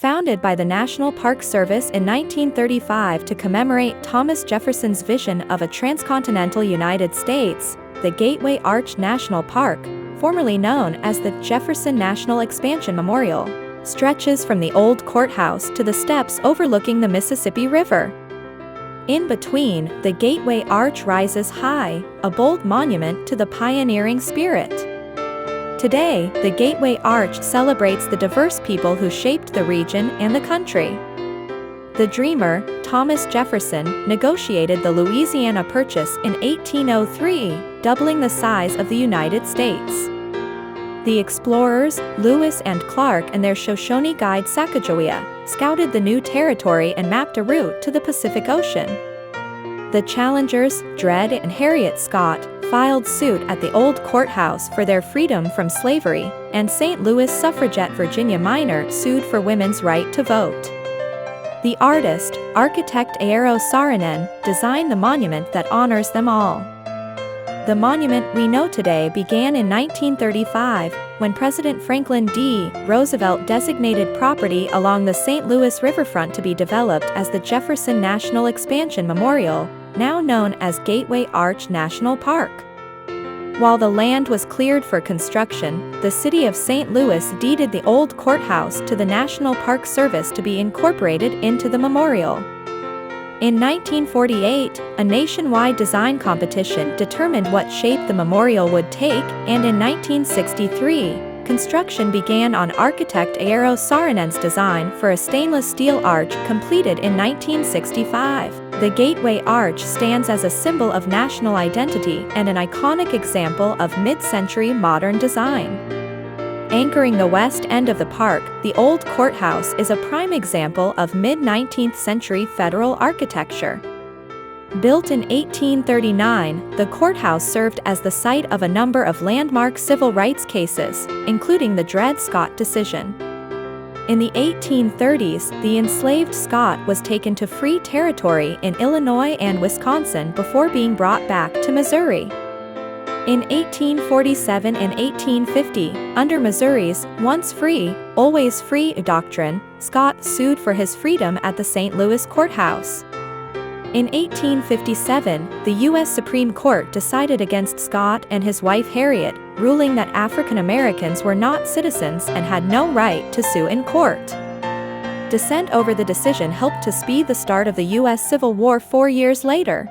Founded by the National Park Service in 1935 to commemorate Thomas Jefferson's vision of a transcontinental United States, the Gateway Arch National Park, formerly known as the Jefferson National Expansion Memorial, stretches from the old courthouse to the steps overlooking the Mississippi River. In between, the Gateway Arch rises high, a bold monument to the pioneering spirit. Today, the Gateway Arch celebrates the diverse people who shaped the region and the country. The dreamer, Thomas Jefferson, negotiated the Louisiana Purchase in 1803, doubling the size of the United States. The explorers, Lewis and Clark and their Shoshone guide Sacagawea, scouted the new territory and mapped a route to the Pacific Ocean. The challengers, Dred and Harriet Scott, filed suit at the old courthouse for their freedom from slavery, and St. Louis suffragette Virginia Minor sued for women's right to vote. The artist, architect Eero Saarinen, designed the monument that honors them all. The monument we know today began in 1935, when President Franklin D. Roosevelt designated property along the St. Louis riverfront to be developed as the Jefferson National Expansion Memorial, now known as Gateway Arch National Park. While the land was cleared for construction, the city of St. Louis deeded the old courthouse to the National Park Service to be incorporated into the memorial. In 1948, a nationwide design competition determined what shape the memorial would take, and in 1963, construction began on architect Eero Saarinen's design for a stainless steel arch completed in 1965. The Gateway Arch stands as a symbol of national identity and an iconic example of mid-century modern design. Anchoring the west end of the park, the old courthouse is a prime example of mid-19th century federal architecture. Built in 1839, the courthouse served as the site of a number of landmark civil rights cases, including the Dred Scott decision. In the 1830s, the enslaved Scott was taken to free territory in Illinois and Wisconsin before being brought back to Missouri. In 1847 and 1850, under Missouri's once free, always free doctrine, Scott sued for his freedom at the St. Louis courthouse. In 1857, the U.S. Supreme Court decided against Scott and his wife Harriet, ruling that African Americans were not citizens and had no right to sue in court. Dissent over the decision helped to speed the start of the U.S. Civil War 4 years later.